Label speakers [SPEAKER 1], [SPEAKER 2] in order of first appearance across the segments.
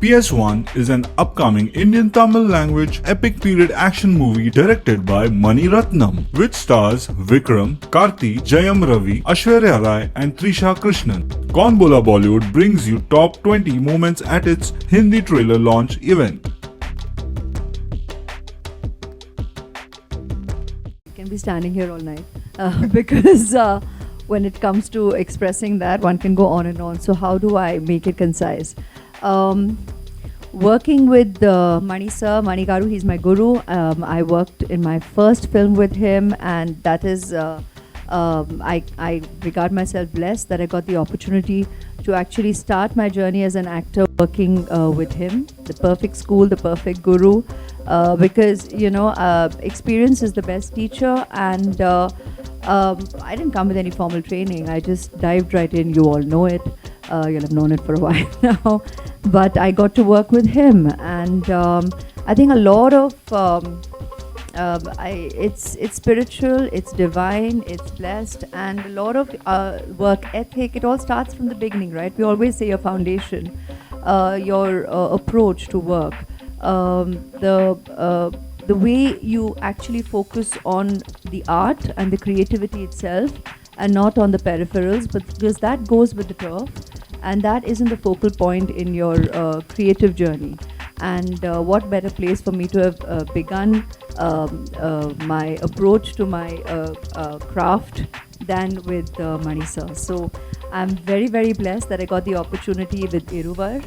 [SPEAKER 1] PS1 is an upcoming Indian Tamil language epic period action movie directed by Mani Ratnam, which stars Vikram, Karthi, Jayam Ravi, Aishwarya Rai and Trisha Krishnan. Kaun Bolaa Bollywood brings you top 20 moments at its Hindi trailer launch event.
[SPEAKER 2] Can be standing here all night because when it comes to expressing that, one can go on and on. So how do I make it concise? Working with Mani sir, Mani Garu, he's my guru. I worked in my first film with him, and that is I regard myself blessed that I got the opportunity to actually start my journey as an actor working with him. The perfect school, the perfect guru, because experience is the best teacher, and I didn't come with any formal training. I just dived right in. You all know it. You'll have known it for a while now. But I got to work with him, and I think a lot of it's spiritual, it's divine, it's blessed, and a lot of work ethic. It all starts from the beginning, right? We always say your foundation, your approach to work, the way you actually focus on the art and the creativity itself, and not on the peripherals, but because that goes with the turf, and that isn't the focal point in your creative journey. And what better place for me to have begun my approach to my craft than with Mani sir. So I'm very, very blessed that I got the opportunity with Iruvar,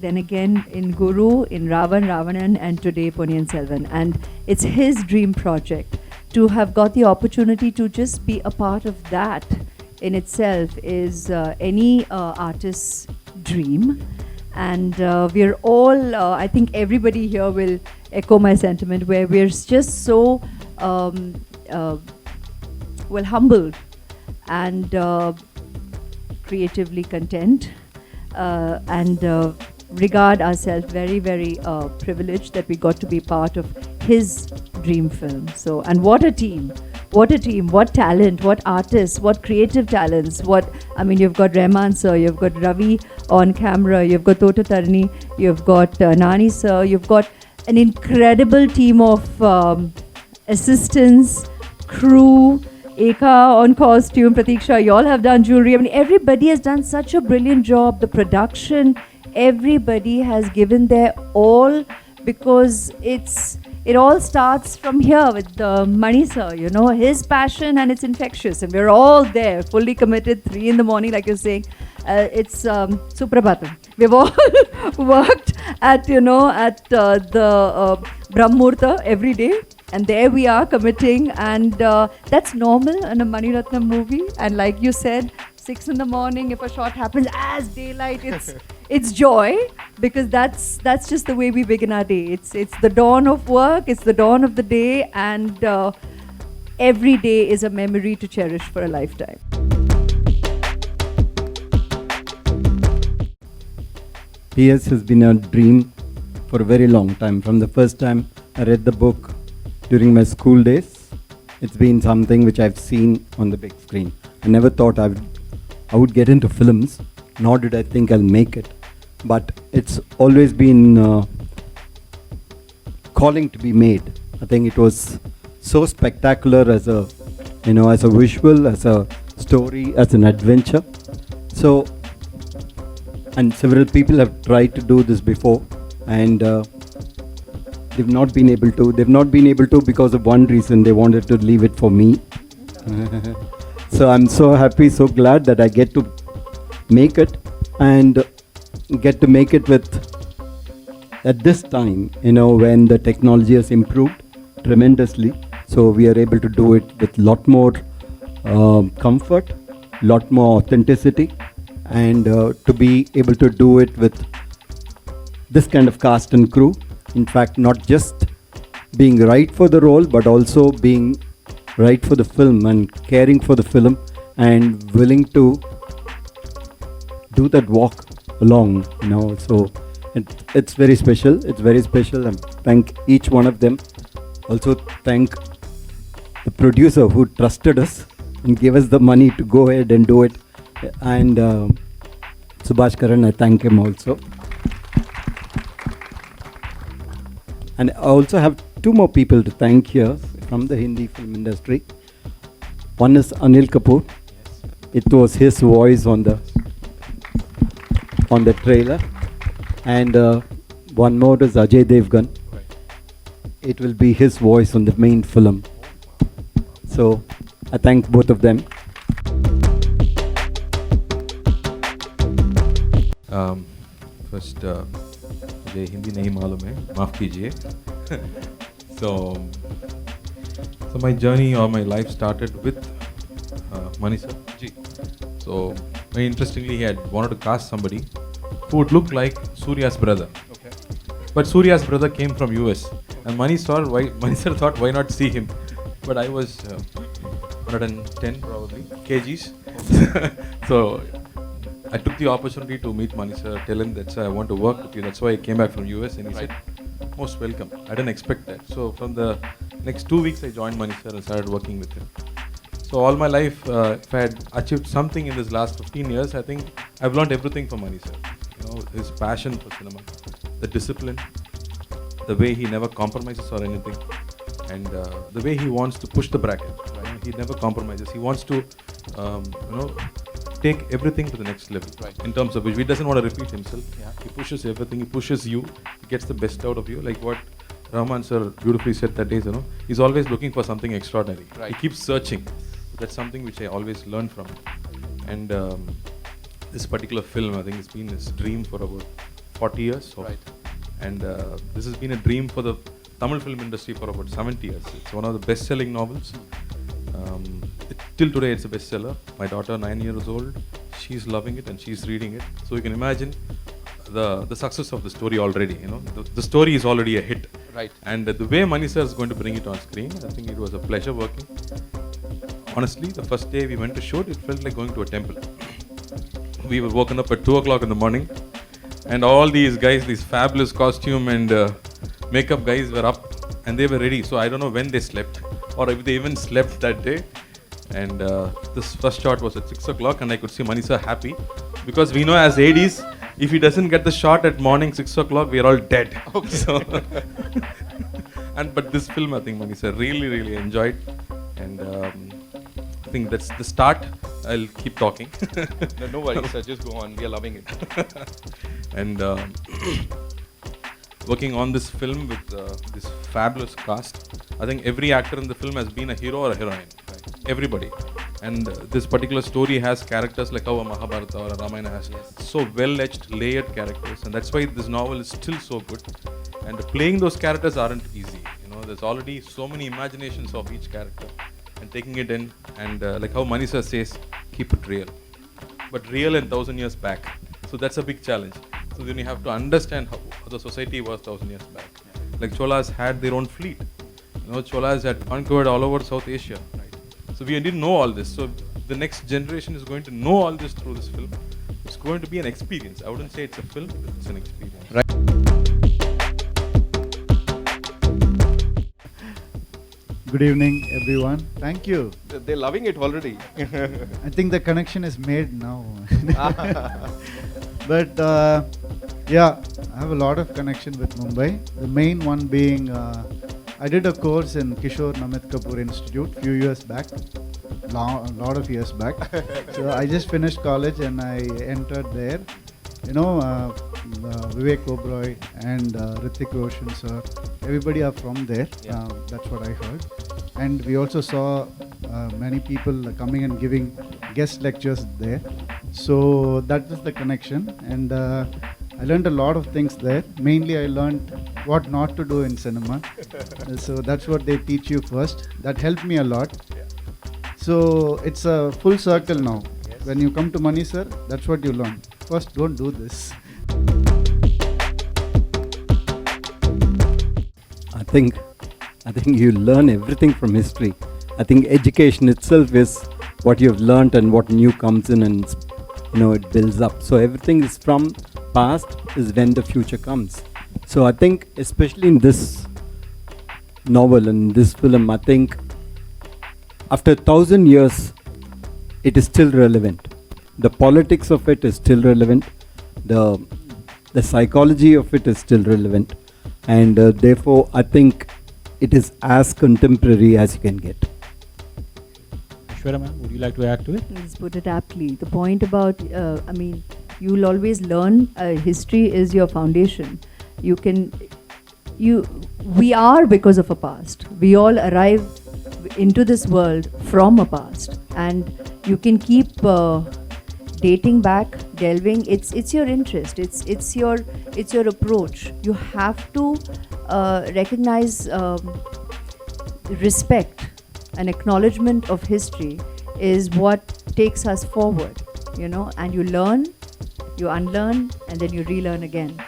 [SPEAKER 2] then again in Guru, in Ravanan, and today Ponniyin Selvan. And it's his dream project. To have got the opportunity to just be a part of that in itself is any artist's dream. And we're all, I think everybody here will echo my sentiment, where we're just so humbled and creatively content, and regard ourselves very, very privileged that we got to be part of his dream film. So, and what a team, what talent, what artists, what creative talents, you've got Rahman sir, you've got Ravi on camera, you've got Tota Tarni, you've got Nani sir, you've got an incredible team of assistants, crew, Eka on costume, Pratiksha, you all have done jewelry. Everybody has done such a brilliant job. The production, everybody has given their all, because it all starts from here with Mani sir, his passion, and it's infectious, and we're all there, fully committed, 3 in the morning, like you're saying. It's Suprabhatam. We've all worked at the Brahmurta every day, and there we are committing, and that's normal in a Mani Ratnam movie. And like you said, 6 in the morning, if a shot happens as daylight, it's joy, because that's just the way we begin our day. It's the dawn of work, it's the dawn of the day, and every day is a memory to cherish for a lifetime.
[SPEAKER 3] PS has been a dream for a very long time. From the first time I read the book during my school days, it's been something which I've seen on the big screen. I never thought I would get into films, nor did I think I'll make it. But it's always been calling to be made. I think it was so spectacular as a visual, as a story, as an adventure. So, and several people have tried to do this before, and they've not been able to. They've not been able to because of one reason: they wanted to leave it for me. So I'm so happy, so glad that I get to make it, and get to make it at this time, when the technology has improved tremendously. So we are able to do it with lot more comfort, lot more authenticity, and to be able to do it with this kind of cast and crew. In fact, not just being right for the role, but also being right for the film and caring for the film, and willing to do that walk along, so it's very special. It's very special, and thank each one of them. Also thank the producer who trusted us and gave us the money to go ahead and do it, and Subhash Karan, I thank him also. And I also have two more people to thank here from the Hindi film industry. One is Anil Kapoor. It was his voice on the trailer. And one more is Ajay Devgan. It will be his voice on the main film. So I thank both of them.
[SPEAKER 4] First मुझे हिंदी नहीं मालूम है, माफ़ कीजिए. so my journey or my life started with Mani sir. So very interestingly, he had wanted to cast somebody who would look like Surya's brother.
[SPEAKER 5] Okay.
[SPEAKER 4] But Surya's brother came from US, and Mani sir thought, why not see him? But I was 110 probably kgs. So I took the opportunity to meet Mani sir, tell him that I want to work with you. That's why I came back from US, and he said, most welcome. I didn't expect that. So from the next 2 weeks, I joined Mani sir and started working with him. So all my life, if I had achieved something in this last 15 years, I think I've learned everything from Mani sir. You know, his passion for cinema, the discipline, the way he never compromises or anything, and the way he wants to push the bracket. Right? He never compromises. He wants to, take everything to the next level.
[SPEAKER 5] Right.
[SPEAKER 4] In terms of which he doesn't want to repeat himself.
[SPEAKER 5] Yeah.
[SPEAKER 4] He pushes everything. He pushes you. He gets the best out of you. Like what Rahman sir beautifully said that day. He's always looking for something extraordinary.
[SPEAKER 5] Right.
[SPEAKER 4] He keeps searching. That's something which I always learn from him. And this particular film, I think it's been his dream for about 40 years. So.
[SPEAKER 5] Right.
[SPEAKER 4] And this has been a dream for the Tamil film industry for about 70 years. It's one of the best-selling novels. Till today, it's a bestseller. My daughter, 9 years old, she's loving it and she's reading it. So you can imagine the success of the story already. The story is already a hit.
[SPEAKER 5] Right.
[SPEAKER 4] And the way Mani sir is going to bring it on screen, I think it was a pleasure working. Honestly, the first day we went to shoot, it felt like going to a temple. We were woken up at 2 o'clock in the morning, and all these guys, these fabulous costume and makeup guys were up and they were ready. So I don't know when they slept or if they even slept that day. And this first shot was at 6 o'clock, and I could see Mani sir happy, because we know as ADs, if he doesn't get the shot at morning 6 o'clock, we are all dead.
[SPEAKER 5] Okay.
[SPEAKER 4] So but this film, I think Mani sir really enjoyed, and I think that's the start. I'll keep talking.
[SPEAKER 5] No worries, sir. Just go on. We are loving it.
[SPEAKER 4] And working on this film with this fabulous cast, I think every actor in the film has been a hero or a heroine. Right? Everybody. And this particular story has characters like how a Mahabharata or a Ramayana has so well-etched, layered characters, and that's why this novel is still so good. And playing those characters aren't easy. There's already so many imaginations of each character, and taking it in, and like how Mani sir says, keep it real. But real and 1,000 years back. So that's a big challenge. So then you have to understand how the society was 1,000 years back. Like Cholas had their own fleet. Cholas had conquered all over South Asia. Right? So we didn't know all this. So the next generation is going to know all this through this film. It's going to be an experience. I wouldn't say it's a film, but it's an experience.
[SPEAKER 5] Right.
[SPEAKER 6] Good evening, everyone. Thank you.
[SPEAKER 5] They're loving it already.
[SPEAKER 6] I think the connection is made now. But yeah, I have a lot of connection with Mumbai. The main one being, I did a course in Kishore Namit Kapoor Institute few years back, a lot of years back. So I just finished college and I entered there. Vivek Oberoi and Hrithik Roshan sir, everybody are from there.
[SPEAKER 5] Yeah.
[SPEAKER 6] That's what I heard. And we also saw many people coming and giving guest lectures there. So that was the connection, and I learned a lot of things there. Mainly I learned what not to do in cinema. So that's what they teach you first. That helped me a lot.
[SPEAKER 5] Yeah.
[SPEAKER 6] So it's a full circle now.
[SPEAKER 5] Yes.
[SPEAKER 6] When you come to Mani sir, that's what you learn. First, don't do this.
[SPEAKER 3] I think you learn everything from history. I think education itself is what you've learned and what new comes in, and it builds up. So everything is from past is when the future comes. So I think especially in this novel and this film, I think after 1,000 years it is still relevant. The politics of it is still relevant. The psychology of it is still relevant. and therefore I think it is as contemporary as you can get.
[SPEAKER 7] Aishwarya ma'am, would you like to add to it?
[SPEAKER 2] Let's put it aptly. The point about, you'll always learn. History is your foundation. We are because of a past. We all arrive into this world from a past, and you can keep dating back, delving. It's your interest. It's your approach. You have to recognize, respect, and acknowledgement of history is what takes us forward. And you learn, you unlearn, and then you relearn again.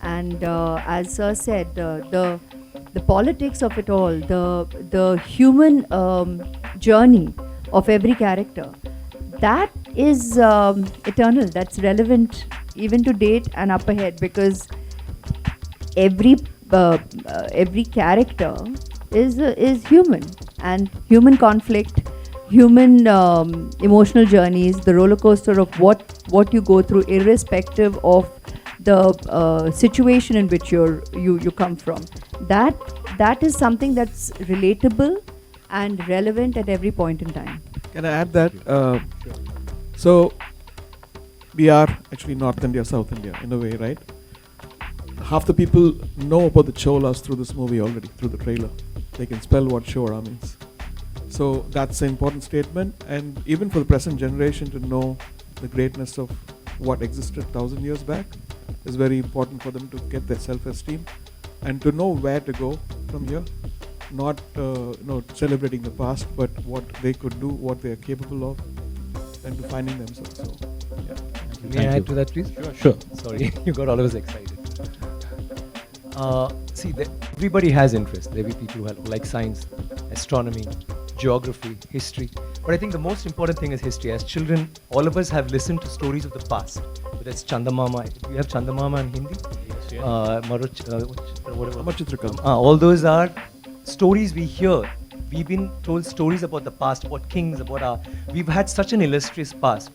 [SPEAKER 2] And as Sir said, the politics of it all, the human journey of every character, that is eternal. That's relevant even to date and up ahead, because every character is human, and human conflict, human emotional journeys, the roller coaster of what you go through, irrespective of the situation in which you come from. That is something that's relatable and relevant at every point in time.
[SPEAKER 8] Can I add that? So, we are actually North India, South India in a way, right? Half the people know about the Cholas through this movie already, through the trailer. They can spell what Chora means. So that's an important statement, and even for the present generation to know the greatness of what existed 1,000 years back is very important for them to get their self-esteem and to know where to go from here. Not celebrating the past, but what they could do, what they are capable of, and to finding themselves. So, yeah.
[SPEAKER 9] May I add to that, please?
[SPEAKER 7] Sure.
[SPEAKER 9] Sorry, you got all of us excited. Everybody has interest. There will be people who like science, astronomy, geography, history. But I think the most important thing is history. As children, all of us have listened to stories of the past. Whether it's Chandamama, do you have Chandamama in Hindi?
[SPEAKER 7] Yes.
[SPEAKER 8] Amachitrakam.
[SPEAKER 9] All those are stories we hear. We've been told stories about the past, about kings, we've had such an illustrious past.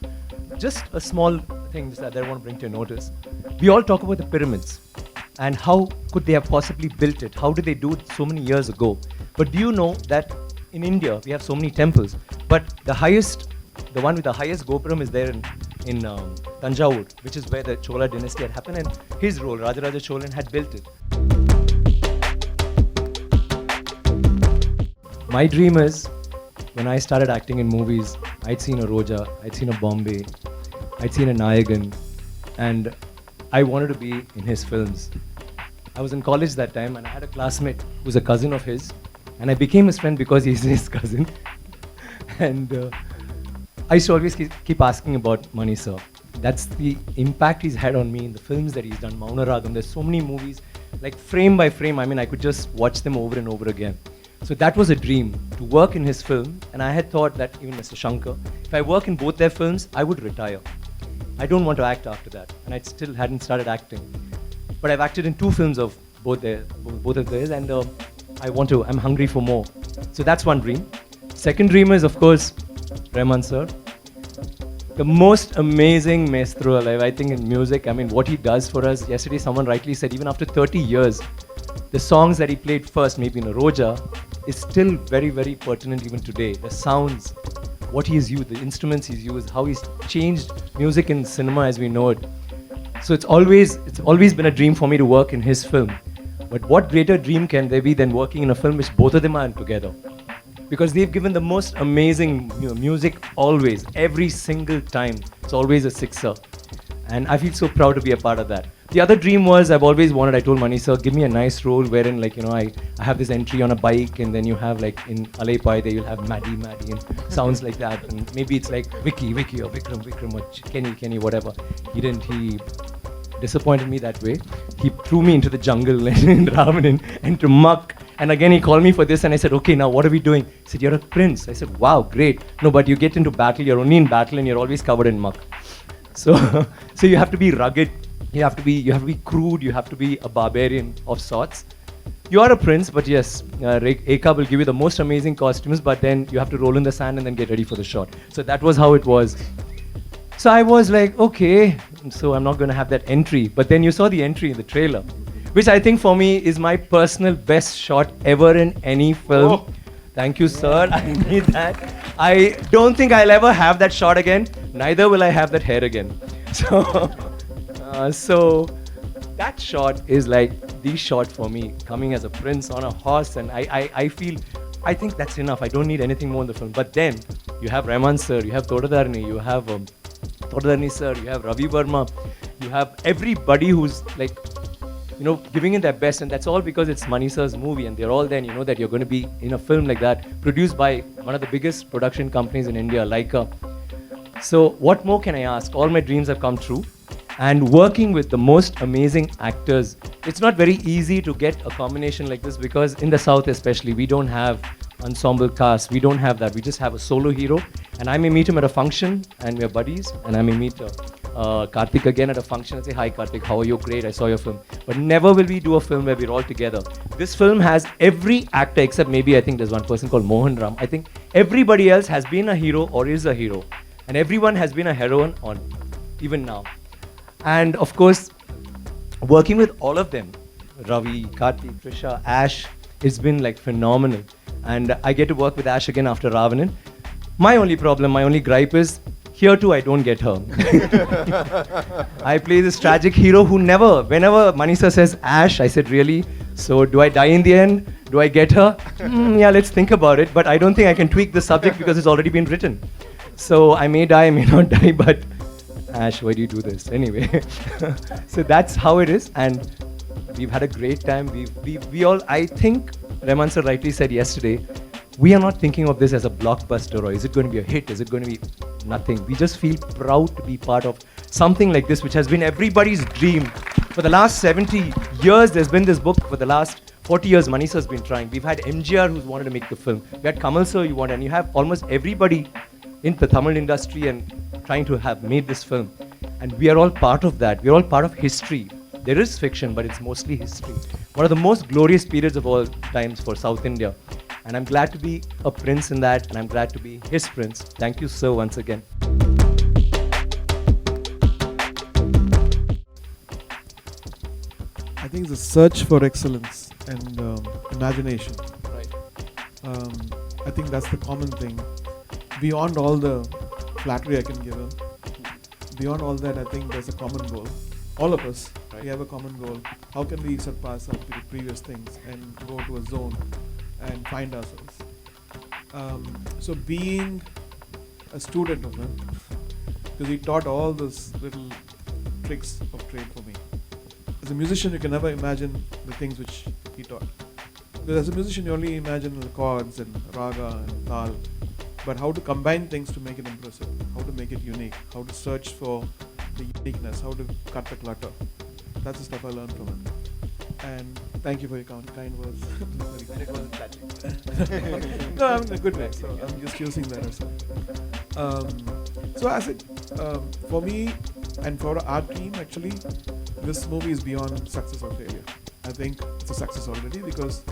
[SPEAKER 9] Just a small thing that I want to bring to your notice. We all talk about the pyramids and how could they have possibly built it? How did they do it so many years ago? But do you know that in India we have so many temples, but the one with the highest Gopuram is there in Tanjavur, which is where the Chola dynasty had happened, and his role, Raja Raja Chozhan, had built it. My dream is, when I started acting in movies, I'd seen a Roja, I'd seen a Bombay, I'd seen a Nayagan, and I wanted to be in his films. I was in college that time, and I had a classmate who's a cousin of his, and I became his friend because he's his cousin. And I used to always keep asking about Mani sir. That's the impact he's had on me in the films that he's done. Mauna Ragam, there's so many movies, like frame by frame, I could just watch them over and over again. So that was a dream, to work in his film, and I had thought that even Mr. Shankar, if I work in both their films, I would retire. I don't want to act after that, and I still hadn't started acting. But I've acted in 2 films of both of theirs, and I'm hungry for more. So that's one dream. Second dream is, of course, Rahman sir. The most amazing maestro alive, I think, in music. What he does for us. Yesterday someone rightly said, even after 30 years, the songs that he played first, maybe in a Roja, is still very, very pertinent even today. The sounds, what he's used, the instruments he's used, how he's changed music in cinema as we know it. So it's always been a dream for me to work in his film. But what greater dream can there be than working in a film which both of them are in together? Because they've given the most amazing music always, every single time. It's always a sixer. And I feel so proud to be a part of that. The other dream was, I've always wanted, I told Mani sir, give me a nice role wherein I have this entry on a bike, and then you have in Alay Pai, there you'll have Maddie, and sounds like that. And maybe it's like Vicky, or Vikram, or Kenny, whatever. He disappointed me that way. He threw me into the jungle in Ravanan and to muck. And again, he called me for this, and I said, okay, now what are we doing? He said, you're a prince. I said, wow, great. No, but you get into battle, you're only in battle, and you're always covered in muck. So you have to be rugged. You have to be crude. You have to be a barbarian of sorts. You are a prince, but yes, Eka will give you the most amazing costumes, but then you have to roll in the sand and then get ready for the shot. So that was how it was. So I was like, okay, so I'm not going to have that entry. But then you saw the entry in the trailer. which I think for me is my personal best shot ever in any film.
[SPEAKER 5] Oh.
[SPEAKER 9] Thank you, sir. I need that. I don't think I'll ever have that shot again. Neither will I have that hair again. So that shot is like the shot for me, coming as a prince on a horse, and I feel, I think that's enough. I don't need anything more in the film. But then you have Rahman sir, you have Todadarni, you have Todadarni sir, you have Ravi Verma, you have everybody who's like, you know, giving it their best, and that's all because it's Mani sir's movie, and they're all there. You know that you're going to be in a film like that, produced by one of the biggest production companies in India, Leica. So what more can I ask? All my dreams have come true. And working with the most amazing actors, it's not very easy to get a combination like this, because in the South especially, we don't have ensemble cast. We don't have that. We just have a solo hero. And I may meet him at a function, and we're buddies. And I may meet Karthik again at a function and say, "Hi Karthik, how are you? Great, I saw your film." But never will we do a film where we're all together. This film has every actor except maybe I think there's one person called Mohan Ram. I think everybody else has been a hero or is a hero. And everyone has been a heroine on even now. And of course, working with all of them, Ravi, Karthi, Trisha, Ash, it's been like phenomenal. And I get to work with Ash again after Ravanan. My only problem, my only gripe is, here too I don't get her. I play this tragic hero who never, whenever Manisa says Ash, I said, really? So do I die in the end? Do I get her? Yeah, let's think about it. But I don't think I can tweak the subject because it's already been written. So I may die, I may not die, but Ash, why do you do this? Anyway, so that's how it is, and we've had a great time. We all, I think, Rahman sir rightly said yesterday, we are not thinking of this as a blockbuster or is it going to be a hit, is it going to be nothing. We just feel proud to be part of something like this, which has been everybody's dream. For the last 70 years, there's been this book. For the last 40 years, Mani sir's been trying. We've had MGR who's wanted to make the film. We had Kamal sir you wanted, and you have almost everybody in the Tamil industry and trying to have made this film. And we are all part of that. We're all part of history. There is fiction, but it's mostly history. One of the most glorious periods of all times for South India. And I'm glad to be a prince in that, and I'm glad to be his prince. Thank you, sir, once again.
[SPEAKER 8] I think it's a search for excellence and imagination.
[SPEAKER 9] Right.
[SPEAKER 8] I think that's the common thing. Beyond all the flattery I can give him, beyond all that, I think there's a common goal. All of us, we have a common goal. How can we surpass our previous things and go to a zone and find ourselves? So being a student of him, because he taught all those little tricks of trade for me. As a musician, you can never imagine the things which he taught. Because as a musician, you only imagine the chords and raga and tal. But how to combine things to make it impressive, how to make it unique, how to search for the uniqueness, how to cut the clutter. That's the stuff I learned from him. And thank you for your kind words.
[SPEAKER 9] And it wasn't flattering.
[SPEAKER 8] No, I'm in a good way, so I'm just using that as well. So as it, for me and for our team, actually, this movie is beyond success or failure. I think it's a success already because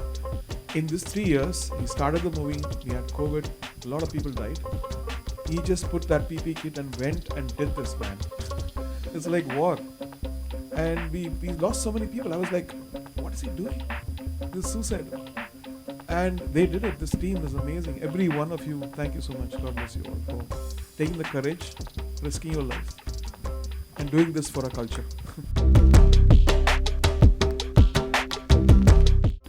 [SPEAKER 8] in these 3 years, he started the movie, we had COVID, a lot of people died. He just put that PP kit and went and did this, man. It's like war. And we lost so many people. I was like, what is he doing? This is suicidal. And they did it. This team is amazing. Every one of you, thank you so much. God bless you all for taking the courage, risking your lives, and doing this for our culture.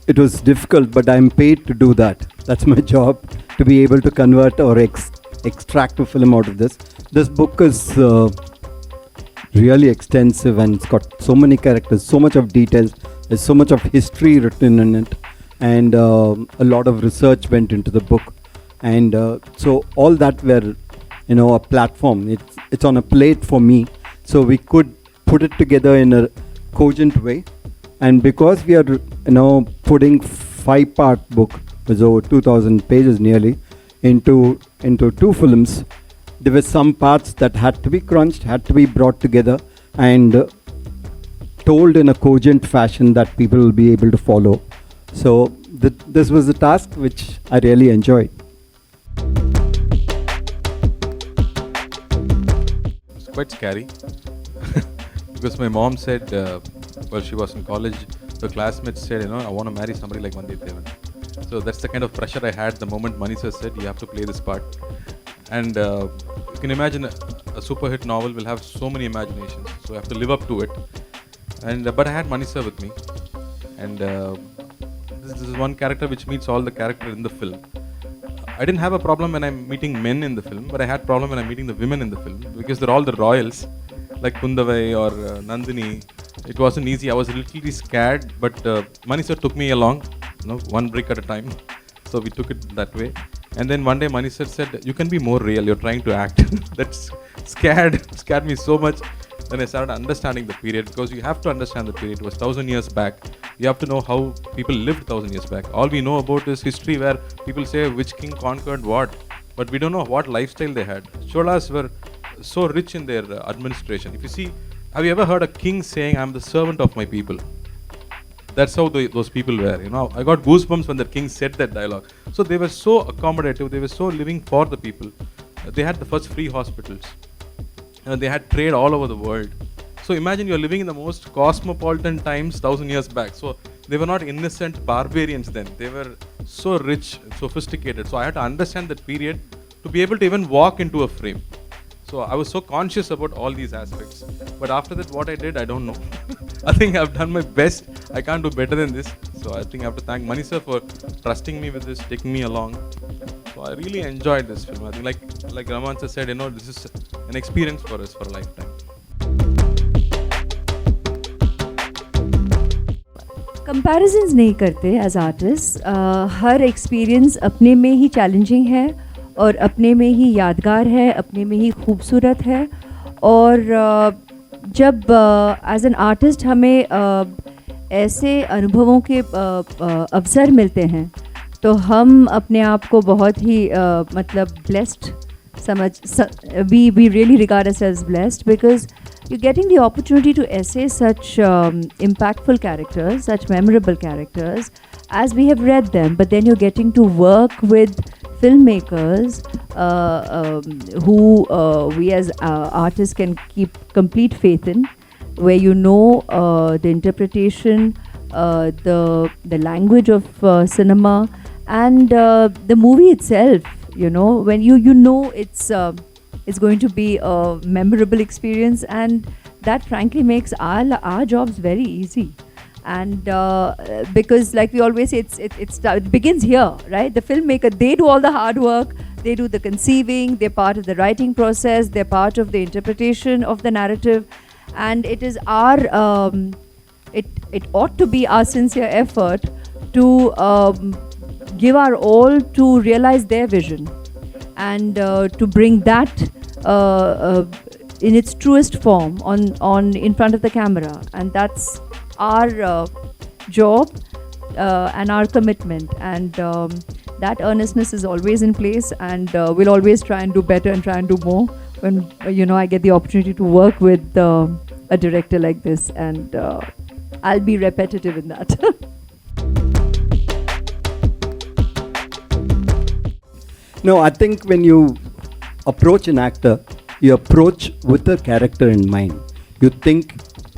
[SPEAKER 3] It was difficult, but I'm paid to do that. That's my job, to be able to convert or extract a film out of this. This book is really extensive and it's got so many characters, so much of details, there's so much of history written in it, and a lot of research went into the book. And so all that were, a platform. It's on a plate for me, so we could put it together in a cogent way. And because we are, putting 5-part book, with over 2,000 pages nearly, into 2 films, there were some parts that had to be crunched, had to be brought together and told in a cogent fashion that people will be able to follow. So this was a task which I really enjoyed.
[SPEAKER 4] It's quite scary because my mom said, while she was in college, the classmates said, I want to marry somebody like Vandiyathevan. So that's the kind of pressure I had the moment Mani sir said, you have to play this part. And you can imagine a super hit novel will have so many imaginations, so I have to live up to it. And but I had Mani sir with me, and this is one character which meets all the characters in the film. I didn't have a problem when I'm meeting men in the film, but I had problem when I'm meeting the women in the film, because they're all the royals, like Kundavai or Nandini. It wasn't easy. I was a little scared, but Mani sir took me along, one brick at a time. So we took it that way. And then one day Mani sir said, you can be more real, you're trying to act. That's scared me so much. Then I started understanding the period, because you have to understand the period. It was 1,000 years back. You have to know how people lived 1,000 years back. All we know about is history, where people say which king conquered what, but we don't know what lifestyle they had. Cholas were so rich in their administration. If you see, have you ever heard a king saying, I'm the servant of my people? That's how those people were. I got goosebumps when the king said that dialogue. So they were so accommodative. They were so living for the people. They had the first free hospitals. They had trade all over the world. So imagine you're living in the most cosmopolitan times 1,000 years back. So they were not innocent barbarians then. They were so rich, sophisticated. So I had to understand that period to be able to even walk into a frame. So I was so conscious about all these aspects. But after that, what I did, I don't know. I think I've done my best. I can't do better than this. So I think I have to thank Mani sir for trusting me with this, taking me along. So I really enjoyed this film. I think like Raman sir said, this is an experience for us for a lifetime.
[SPEAKER 2] Comparisons नहीं करते as artist. हर experience अपने में ही challenging है और अपने में ही यादगार है, अपने में ही खूबसूरत है. और जब एज एन आर्टिस्ट हमें ऐसे अनुभवों के अवसर मिलते हैं, तो हम अपने आप को बहुत ही मतलब blessed we really regard ourselves blessed, because you're getting the opportunity to essay such impactful characters, such memorable characters as we have read them, but then you're getting to work with filmmakers who we as artists can keep complete faith in, where the interpretation, the language of cinema, and the movie itself. When it's going to be a memorable experience, and that frankly makes our jobs very easy. And because like we always say, it begins here, right? The filmmaker, they do all the hard work, they do the conceiving, they're part of the writing process, they're part of the interpretation of the narrative, and it is our it ought to be our sincere effort to give our all to realize their vision, and to bring that in its truest form on in front of the camera. And that's our job and our commitment, and that earnestness is always in place, and we'll always try and do better and try and do more when I get the opportunity to work with a director like this, and I'll be repetitive in that.
[SPEAKER 3] No, I think when you approach an actor, you approach with a character in mind. You think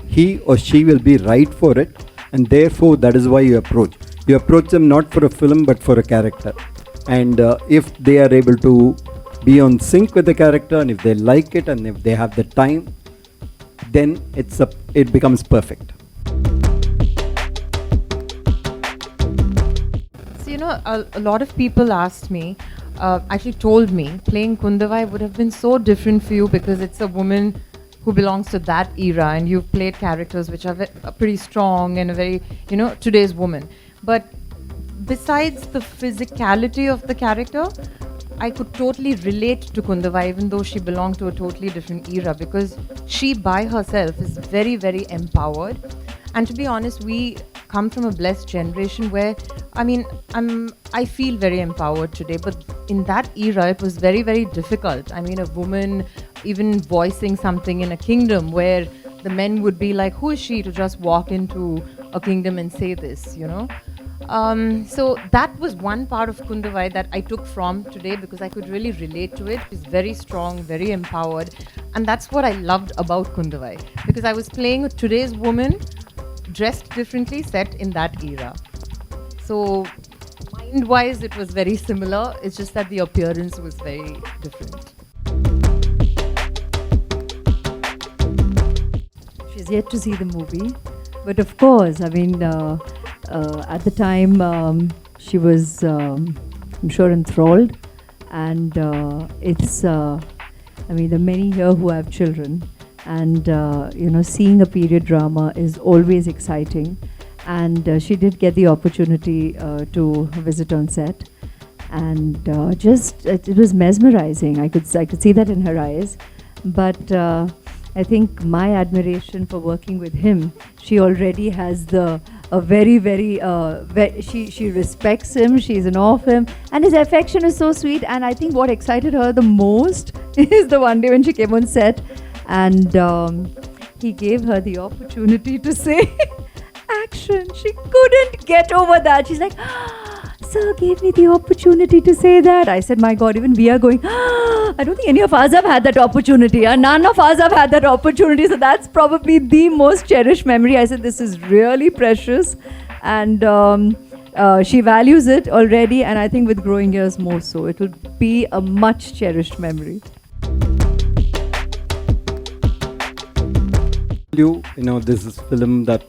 [SPEAKER 3] he or she will be right for it, and therefore that is why you approach. You approach them not for a film but for a character. And if they are able to be on sync with the character, and if they like it, and if they have the time, then it becomes perfect.
[SPEAKER 10] So, a lot of people asked me, actually told me, playing Kundavai would have been so different for you because it's a woman who belongs to that era, and you've played characters which are pretty strong and a very, today's woman. But besides the physicality of the character, I could totally relate to Kundavai, even though she belonged to a totally different era, because she by herself is very, very empowered. And to be honest, we come from a blessed generation where, I feel very empowered today, but in that era, it was very, very difficult. A woman even voicing something in a kingdom where the men would be like, who is she to just walk into a kingdom and say this, So that was one part of Kundavai that I took from today, because I could really relate to it. She's very strong, very empowered. And that's what I loved about Kundavai, because I was playing today's woman dressed differently, set in that era. So, mind-wise, it was very similar. It's just that the appearance was very different.
[SPEAKER 2] She's yet to see the movie, but of course, I mean, at the time she was, I'm sure, enthralled, and it's, I mean, there are many here who have children, and you know, seeing a period drama is always exciting, and she did get the opportunity to visit on set, and just it was mesmerizing. I could see that in her eyes, but. I think my admiration for working with him, she already has a very, she respects him, she's in awe of him, and his affection is so sweet. And I think what excited her the most is the one day when she came on set, and he gave her the opportunity to say action. She couldn't get over that. She's like, sir gave me the opportunity to say that. I said, my God, even we are going, I don't think any of us have had that opportunity. None of us have had that opportunity. So that's probably the most cherished memory. I said, this is really precious. And she values it already. And I think with growing years more so, it will be a much cherished memory.
[SPEAKER 3] You know, this is a film that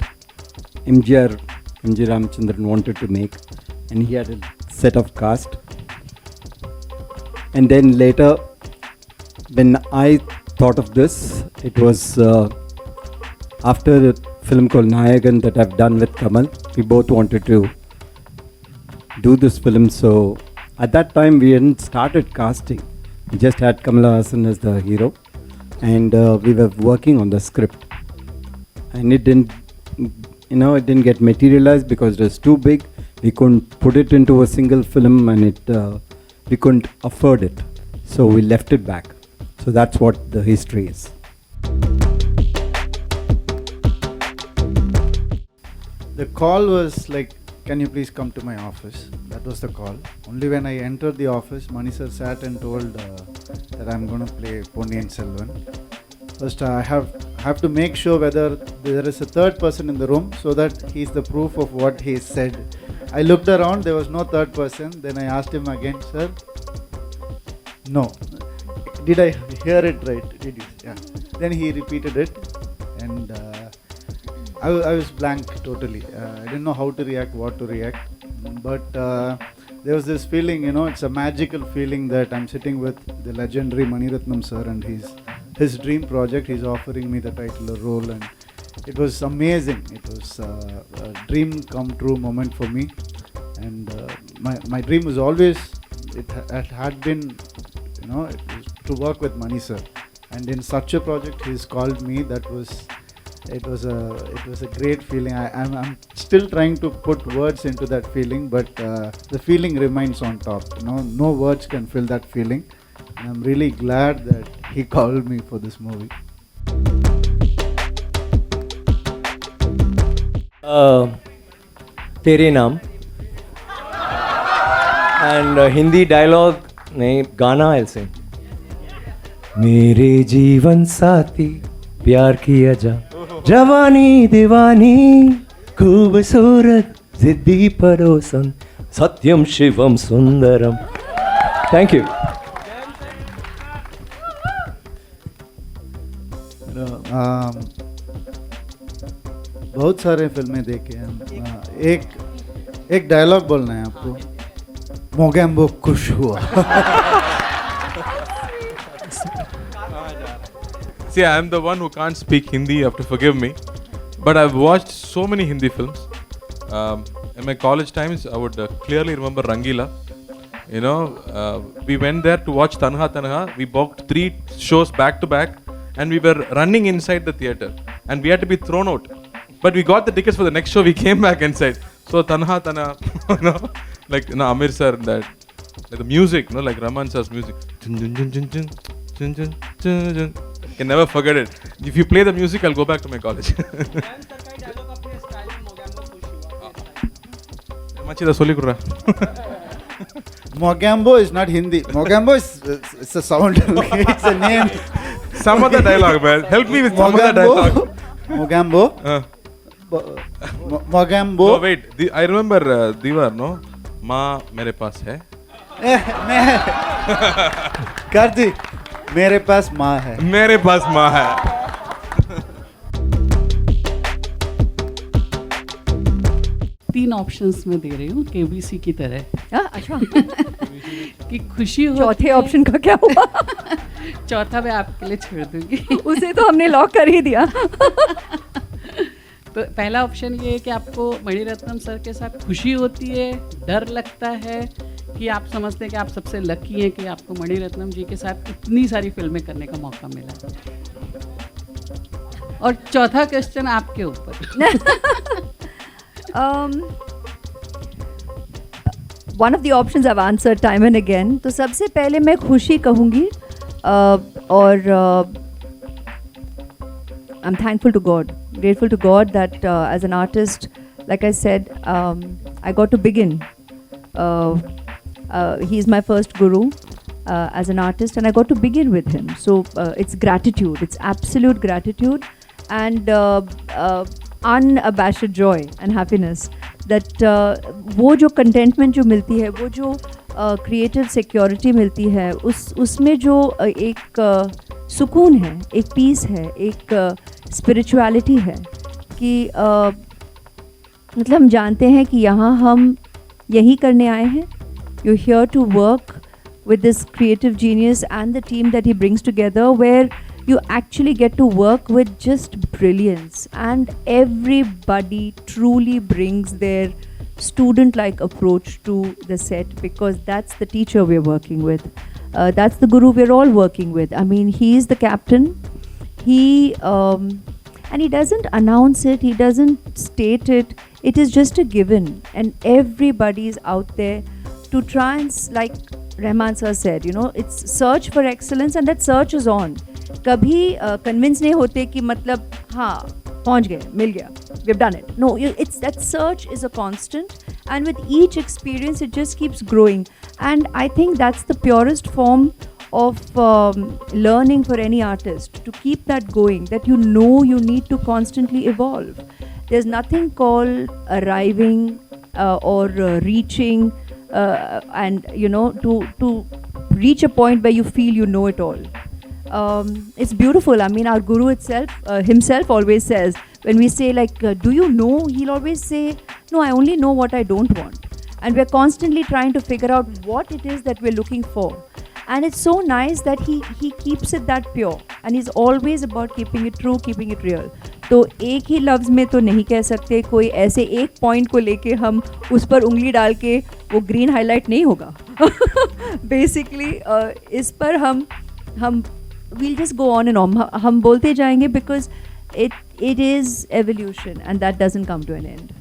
[SPEAKER 3] MG Ramchandran wanted to make, and he had a set of cast. And then later, when I thought of this, it was after a film called Nayagan that I've done with Kamal. We both wanted to do this film, so at that time we hadn't started casting. We just had Kamal Haasan as the hero, and we were working on the script. And it didn't, you know, it didn't get materialized because it was too big. We couldn't put it into a single film, and we couldn't afford it. So we left it back. So that's what the history is.
[SPEAKER 6] The call was like, can you please come to my office? That was the call. Only when I entered the office, Mani sir sat and told that I'm going to play Ponniyin Selvan. First, I have to make sure whether there is a third person in the room so that he's the proof of what he said. I looked around, there was no third person. Then I asked him again, sir, no. Did I hear it right? Did you? Yeah. Then he repeated it, and I was blank totally. I didn't know how to react, what to react. But there was this feeling, you know, it's a magical feeling that I'm sitting with the legendary Mani Ratnam sir, and his dream project. He's offering me the title or role, and it was amazing. It was a dream come true moment for me, and my dream was always, it had been, you know, it was to work with Mani sir, and in such a project he's called me. It was a great feeling. I'm still trying to put words into that feeling, but the feeling remains on top. You know, no words can fill that feeling, and I'm really glad that he called me for this movie.
[SPEAKER 9] तेरे नाम and Hindi dialogue नहीं गाना I'll sing. मेरे जीवन साथी प्यार किया जा जवानी दीवानी खूबसूरत जिद्दी पड़ोसन सत्यम शिवम सुंदरम. Thank you.
[SPEAKER 6] बहुत सारे फिल्में देखे हैं. एक डायलॉग बोलना है आपको. मोगैम्बो खुश हुआ.
[SPEAKER 4] See, I am the one who can't speak Hindi, you have to forgive me. But I've watched so many Hindi films. In my college times, I would clearly remember Rangila. You know, we went there to watch Tanha Tanha. We booked 3 shows back to back, and we were running inside the theatre. And we had to be thrown out. But we got the tickets for the next show, we came back inside. So Tanha Tanha, you know, like, you know, Amir sir, that, like the music, you know, like Raman sir's music. Jun, jun, jun, jun, jun, jun, jun, jun, jun. I can never forget it. If you play the music, I'll go back to my college.
[SPEAKER 6] Mogambo is not Hindi. Mogambo is it's a sound. It's a name.
[SPEAKER 4] Some other dialogue, man. Help me with some other dialogue.
[SPEAKER 6] Mogambo. Mogambo.
[SPEAKER 4] No, wait. I remember Diwar, no? माँ मेरे पास है.
[SPEAKER 6] Karthi, मेरे पास माँ है.
[SPEAKER 4] मेरे पास माँ है.
[SPEAKER 11] तीन ऑप्शंस में दे रही हूँ केबीसी की तरह
[SPEAKER 2] अच्छा
[SPEAKER 11] कि खुशी हो.
[SPEAKER 2] चौथे ऑप्शन का क्या हुआ?
[SPEAKER 11] चौथा मैं आपके लिए छोड़ दूंगी.
[SPEAKER 2] उसे तो हमने लॉक कर ही दिया.
[SPEAKER 11] तो पहला ऑप्शन ये है कि आपको मणिरत्नम सर के साथ खुशी होती है, डर लगता है कि आप समझते हैं कि आप सबसे लकी हैं कि आपको मणिरत्नम जी के साथ इतनी सारी फिल्में करने का मौका मिला. और चौथा क्वेश्चन आपके ऊपर.
[SPEAKER 2] One of the options I've answered time and again. तो सबसे पहले मैं खुशी कहूँगी और I'm thankful to God, grateful to God that as an artist, like I said, I got to begin. He's my first guru as an artist, and I got to begin with him. So it's gratitude, it's absolute gratitude, and unabashed joy and happiness. That वो जो contentment जो मिलती है, वो जो creative security मिलती है, उसमें जो एक सुकून है, एक पीस है, एक स्पिरिचुअलिटी है कि मतलब हम जानते हैं कि यहाँ हम यही करने आए हैं. You're here to work with this creative genius and the team that he brings together, where you actually get to work with just brilliance, and everybody truly brings their student-like approach to the set, because that's the teacher we're working with. That's the guru we're all working with. I mean, he's the captain. And he doesn't announce it, he doesn't state it. It is just a given, and everybody is out there to try and, like Rahman sir said, it's search for excellence, and that search is on. कभी convince नहीं होते कि मतलब हाँ पहुँच गए, मिल गया, we've done it. No, it's that search is a constant, and with each experience it just keeps growing. And I think that's the purest form of learning for any artist, to keep that going, that you need to constantly evolve. There's nothing called arriving or reaching and to reach a point where you feel you know it all. It's beautiful. I mean, our guru itself himself always says, when we say like do you know, he'll always say, no, I only know what I don't want. And we're constantly trying to figure out what it is that we're looking for. And it's so nice that he keeps it that pure, and he's always about keeping it true, keeping it real. तो एक ही लफ्ज़ में तो नहीं कह सकते, कोई ऐसे एक पॉइंट को लेके हम उस पर उंगली डाल के वो ग्रीन हाईलाइट नहीं होगा. बेसिकली इस पर हम we'll just go on and on. हम बोलते जाएंगे because it is evolution, and that doesn't come to an end.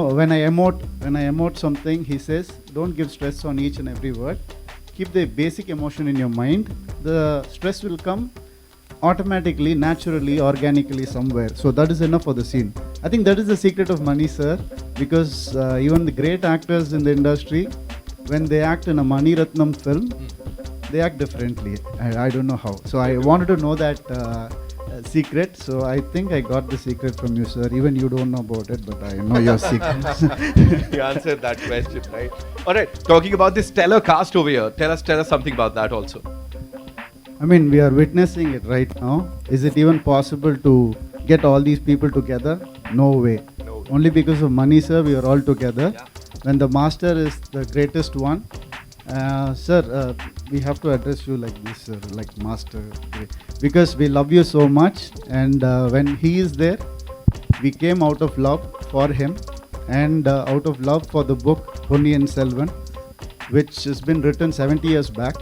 [SPEAKER 6] when I emote something, he says, don't give stress on each and every word. Keep the basic emotion in your mind. The stress will come automatically, naturally, organically somewhere. So that is enough for the scene. I think that is the secret of Mani sir, because even the great actors in the industry, when they act in a Mani Ratnam film, they act differently. I don't know how. So I wanted to know that secret. So I think I got the secret from you, sir. Even you don't know about it, but I know your secrets.
[SPEAKER 5] You answered that question, right? All right. Talking about this stellar cast over here, tell us something about that also.
[SPEAKER 6] I mean, we are witnessing it right now. Is it even possible to get all these people together? No way.
[SPEAKER 5] No.
[SPEAKER 6] Only because of Mani sir, we are all together.
[SPEAKER 5] Yeah.
[SPEAKER 6] When the master is the greatest one, sir, we have to address you like this, sir, like master, because we love you so much. And when he is there, we came out of love for him and out of love for the book Ponniyin Selvan, which has been written 70 years back,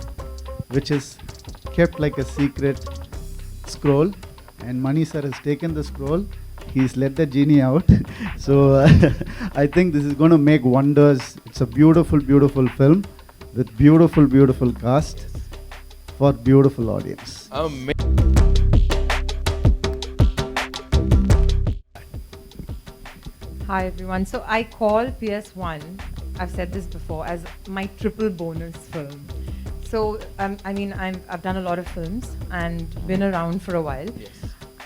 [SPEAKER 6] which is kept like a secret scroll, and Mani sir has taken the scroll. He's let the genie out. So I think this is going to make wonders. It's a beautiful, beautiful film with beautiful, beautiful cast for beautiful audience.
[SPEAKER 10] Hi everyone. So I call PS1, I've said this before, as my triple bonus film. So I mean, I've done a lot of films and been around for a while.
[SPEAKER 5] Yes.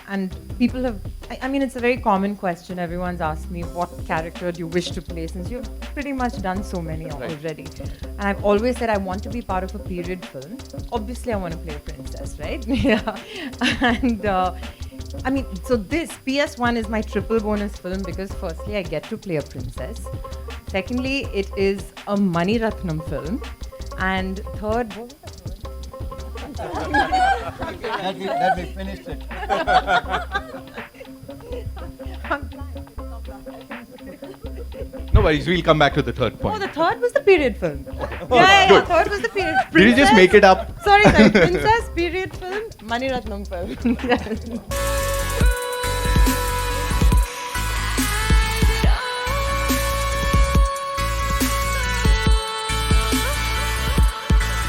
[SPEAKER 10] And people have, I mean, it's a very common question. Everyone's asked me, what character do you wish to play, since you've pretty much done so many already. And I've always said I want to be part of a period film. Obviously, I want to play a princess, right? Yeah. And I mean, so this PS1 is my triple bonus film because firstly, I get to play a princess. Secondly, it is a Mani Ratnam film. And third, what was the third?
[SPEAKER 6] That we finished it.
[SPEAKER 5] No worries, we'll come back to the third
[SPEAKER 10] Oh,
[SPEAKER 5] point.
[SPEAKER 10] the third was the period film. Yeah, third was the period.
[SPEAKER 5] Did you just make it up?
[SPEAKER 10] Sorry, princess, period film, Mani Ratnam film. Yes.